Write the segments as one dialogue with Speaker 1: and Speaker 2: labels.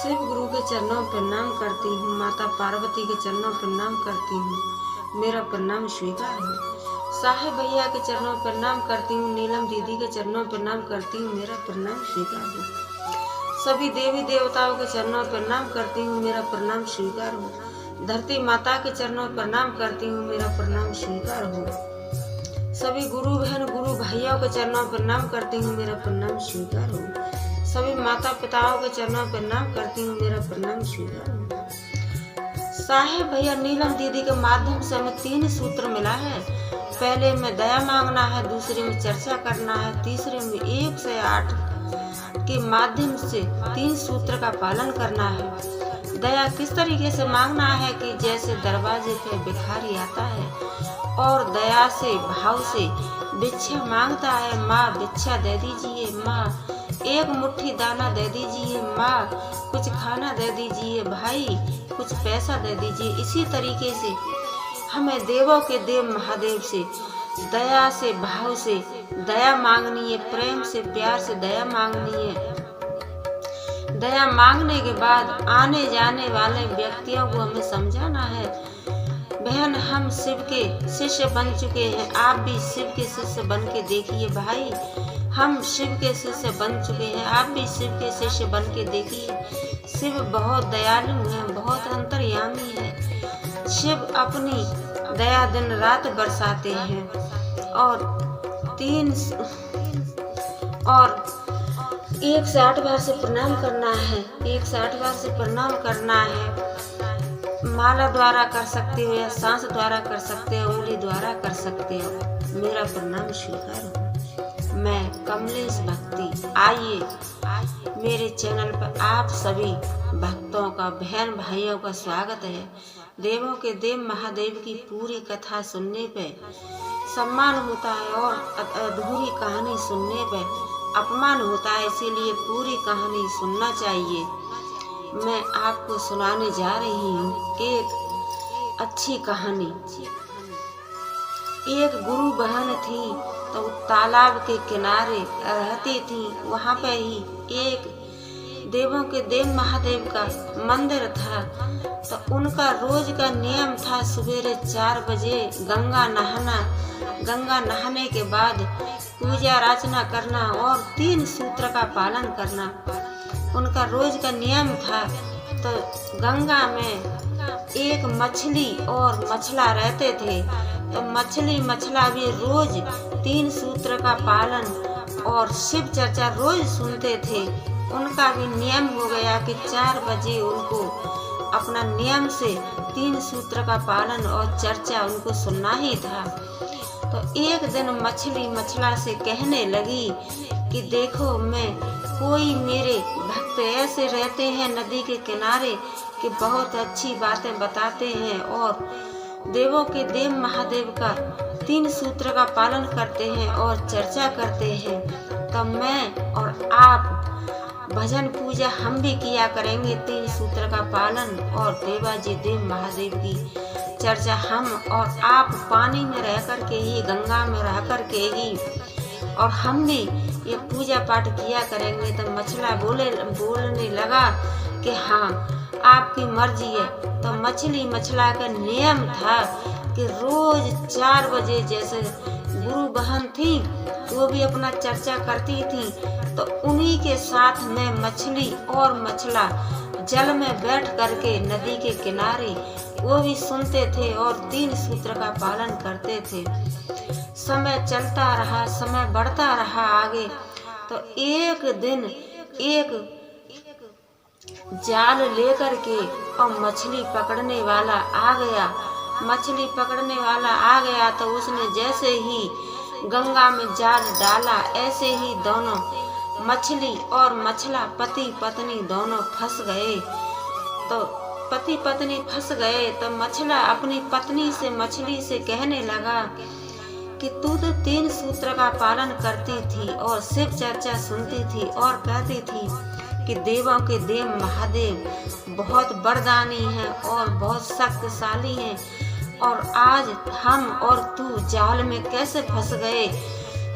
Speaker 1: शिव गुरु के चरणों पर प्रणाम करती हूँ, माता पार्वती के चरणों पर प्रणाम करती हूँ, मेरा प्रणाम स्वीकार हो। साहेब भैया के चरणों पर प्रणाम करती हूँ, नीलम दीदी के चरणों पर प्रणाम करती हूँ, मेरा प्रणाम स्वीकार हो। सभी देवी देवताओं के चरणों पर प्रणाम करती हूँ, मेरा प्रणाम स्वीकार हो। धरती माता के चरणों पर प्रणाम करती हूँ, मेरा प्रणाम स्वीकार हो। सभी गुरु बहन गुरु भाइयों के चरणों पर प्रणाम करती हूँ, मेरा प्रणाम स्वीकार हो। सभी माता पिताओं के चरणों पर प्रणाम करती हूँ, मेरा प्रणाम स्वीकार हो। साहेब भैया नीलम दीदी के माध्यम से हमें 3 सूत्र मिला है। पहले में दया मांगना है, दूसरे में चर्चा करना है, तीसरे में 1 से 8 के माध्यम से 3 सूत्र का पालन करना है। दया किस तरीके से मांगना है कि जैसे दरवाजे पे भिखारी आता है और दया से भाव से भिक्षा मांगता है, माँ भिक्षा दे दीजिए, माँ 1 मुट्ठी दाना दे दीजिए, माँ कुछ खाना दे दीजिए, भाई कुछ पैसा दे दीजिए। इसी तरीके से हमें देवों के देव महादेव से दया से भाव से दया मांगनी है, प्रेम से प्यार से दया मांगनी है। दया मांगने के बाद आने जाने वाले व्यक्तियों को हमें समझाना है, बहन हम शिव के शिष्य बन चुके हैं, आप भी शिव के शिष्य बन के देखिए। भाई हम शिव के शिष्य बन चुके हैं, आप भी शिव के शिष्य बन के देखिए। शिव बहुत दयालु है, बहुत अंतर्यामी है। शिव अपनी दया दिन रात बरसाते हैं और 1 से 8 बार से प्रणाम करना है, 1 से 8 बार से प्रणाम करना है। माला द्वारा कर सकते हो या सांस द्वारा कर सकते हो, उंगली द्वारा कर सकते हो, मेरा प्रणाम स्वीकार हो। मैं कमलेश भक्ति, आइए मेरे चैनल पर आप सभी भक्तों का बहन भाइयों का स्वागत है। देवों के देव महादेव की पूरी कथा सुनने पे सम्मान होता है और अधूरी कहानी सुनने पे अपमान होता है, इसीलिए पूरी कहानी सुनना चाहिए। मैं आपको सुनाने जा रही हूँ एक अच्छी कहानी। एक गुरु बहन थी तो तालाब के किनारे रहती थी। वहाँ पे ही एक देवों के देव महादेव का मंदिर था। तो उनका रोज का नियम था सवेरे 4 बजे गंगा नहाना, गंगा नहाने के बाद पूजा अर्चना करना और 3 सूत्र का पालन करना उनका रोज का नियम था। तो गंगा में एक मछली और मछला रहते थे, तो मछली मछला भी रोज 3 सूत्र का पालन और शिव चर्चा रोज सुनते थे। उनका भी नियम हो गया कि 4 बजे उनको अपना नियम से 3 सूत्र का पालन और चर्चा उनको सुनना ही था। तो एक दिन मछली मछला से कहने लगी कि देखो मैं कोई मेरे भक्त ऐसे रहते हैं नदी के किनारे कि बहुत अच्छी बातें बताते हैं और देवों के देव महादेव का 3 सूत्र का पालन करते हैं और चर्चा करते हैं। तो मैं और आप भजन पूजा हम भी किया करेंगे 3 सूत्र का पालन और देवाजी देव महादेव की चर्चा हम और आप पानी में रह कर के ही, गंगा में रह कर के ही और हम भी ये पूजा पाठ किया करेंगे। तो मछला बोलने लगा कि हाँ आपकी मर्जी है। तो मछली मछला का नियम था कि रोज 4 बजे जैसे गुरु बहन थी वो भी अपना चर्चा करती थी, तो उन्हीं के साथ में मछली और मछला जल में बैठ करके नदी के किनारे वो भी सुनते थे और 3 सूत्र का पालन करते थे। समय चलता रहा, समय बढ़ता रहा आगे। तो एक दिन एक जाल लेकर के और मछली पकड़ने वाला आ गया। मछली पकड़ने वाला आ गया तो उसने जैसे ही गंगा में जाल डाला, ऐसे ही दोनों मछली और मछला पति पत्नी दोनों फंस गए। तो पति पत्नी फंस गए तो मछला अपनी पत्नी से मछली से कहने लगा कि तू तो 3 सूत्र का पालन करती थी और शिव चर्चा सुनती थी और कहती थी कि देवों के देव महादेव बहुत वरदानी हैं और बहुत शक्तिशाली हैं, और आज हम और तू जाल में कैसे फंस गए।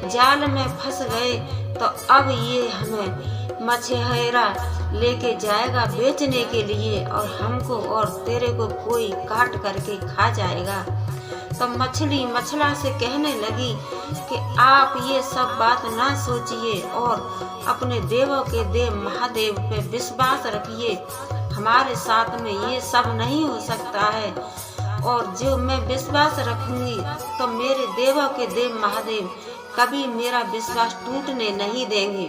Speaker 1: जाल में फंस गए तो अब ये हमें मछेहरा लेके जाएगा बेचने के लिए, और हमको और तेरे को कोई काट करके खा जाएगा। तो मछली मछला से कहने लगी कि आप ये सब बात ना सोचिए और अपने देवों के देव महादेव पे विश्वास रखिए। हमारे साथ में ये सब नहीं हो सकता है, और जो मैं विश्वास रखूंगी तो मेरे देवों के देव महादेव कभी मेरा विश्वास टूटने नहीं देंगे।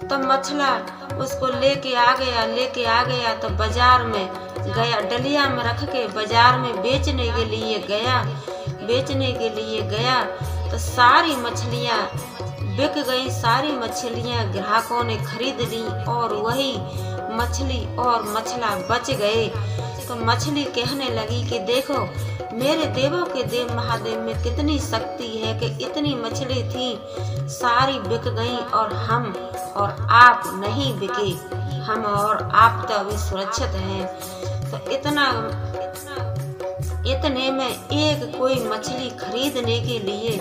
Speaker 1: तो मछला उसको लेके आ गया तो बाजार में गया, डलिया में रख के बाजार में बेचने के लिए गया तो सारी मछलियाँ बिक गई। सारी मछलियाँ ग्राहकों ने खरीद ली और वही मछली और मछला बच गए। तो मछली कहने लगी कि देखो मेरे देवों के देव महादेव में कितनी शक्ति है कि इतनी मछली थी सारी बिक गई और हम और आप नहीं बिके, हम और आप तो अभी सुरक्षित हैं। तो इतने में एक कोई मछली खरीदने के लिए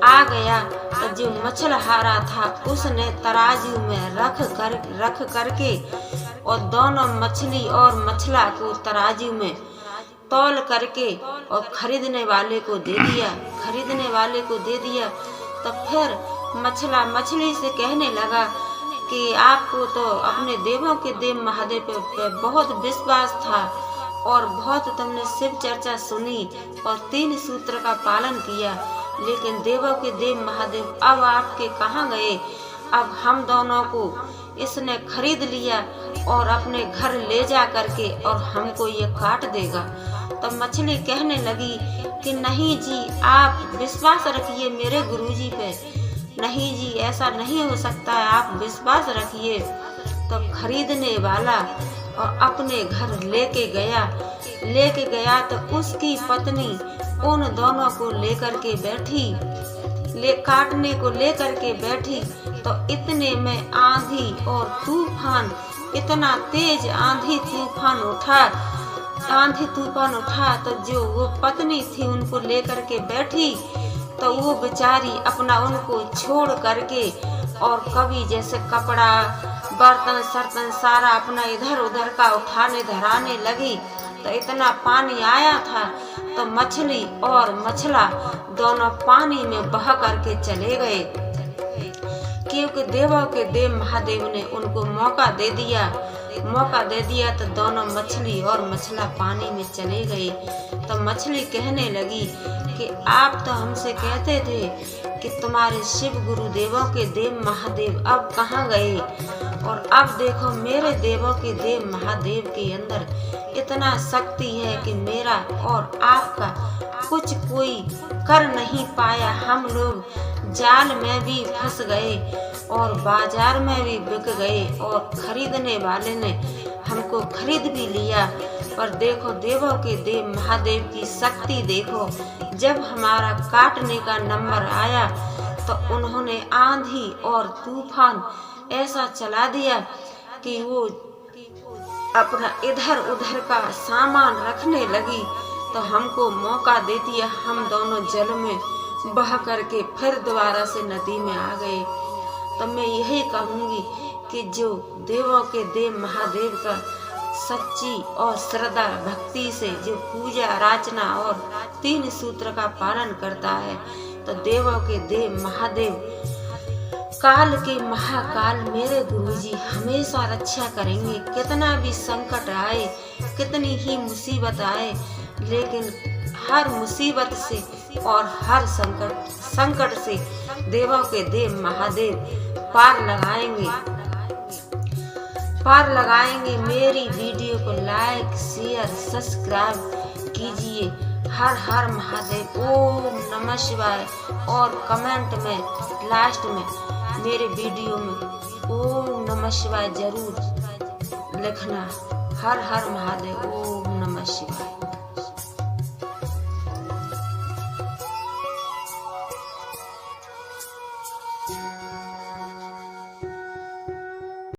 Speaker 1: आ गया। तो जो मछलहारा था उसने तराजू में रख करके और दोनों मछली और मछला को तराजू में तौल करके और खरीदने वाले को दे दिया। तो फिर मछला मछली से कहने लगा कि आपको तो अपने देवों के देव महादेव पे बहुत विश्वास था और बहुत तुमने शिव चर्चा सुनी और 3 सूत्र का पालन किया, लेकिन देवों के देव महादेव अब आपके कहाँ गए? अब हम दोनों को इसने खरीद लिया और अपने घर ले जा करके और हमको ये काट देगा। तो मछली कहने लगी कि नहीं जी, आप विश्वास रखिए मेरे गुरुजी पे, नहीं जी ऐसा नहीं हो सकता है, आप विश्वास रखिए। तो खरीदने वाला और अपने घर लेके गया तो उसकी पत्नी उन दोनों को काटने को लेकर के बैठी। तो इतने में आंधी और तूफान, इतना तेज आंधी तूफान उठा तो जो वो पत्नी थी उनको लेकर के बैठी तो वो बेचारी अपना उनको छोड़ करके और कभी जैसे कपड़ा बर्तन सर्तन सारा अपना इधर उधर का उठाने धराने लगी। तो इतना पानी आया था तो मछली और मछला दोनों पानी में बह करके चले गए, क्योंकि देवों के देव महादेव ने उनको मौका दे दिया। तो दोनों मछली और मछला पानी में चले गए। तो मछली कहने लगी कि आप तो हमसे कहते थे कि तुम्हारे शिव गुरु देवों के देव महादेव अब कहाँ गए, और अब देखो मेरे देवों के देव महादेव के अंदर इतना शक्ति है कि मेरा और आपका कुछ कोई कर नहीं पाया। हम लोग जाल में भी फंस गए और बाजार में भी बिक गए और खरीदने वाले ने हमको खरीद भी लिया। पर देखो देवों के देव महादेव की शक्ति देखो, जब हमारा काटने का नंबर आया तो उन्होंने आंधी और तूफान ऐसा चला दिया कि वो अपना इधर उधर का सामान रखने लगी। तो हमको मौका दे दिया, हम दोनों जल में बह करके फिर दोबारा से नदी में आ गए। तो मैं यही कहूँगी कि जो देवों के देव महादेव का सच्ची और श्रद्धा भक्ति से जो पूजा अर्चना और 3 सूत्र का पालन करता है तो देवों के देव महादेव काल के महाकाल मेरे गुरुजी हमेशा रक्षा करेंगे। कितना भी संकट आए, कितनी ही मुसीबत आए, लेकिन हर मुसीबत से और हर संकट से देवों के देव महादेव पार लगाएंगे। मेरी वीडियो को लाइक शेयर सब्सक्राइब कीजिए। हर हर महादेव, ओम नमः शिवाय, और कमेंट में लास्ट में मेरे वीडियो में ओम नमः शिवाय जरूर लिखना। हर हर महादेव, ओम नमः शिवाय।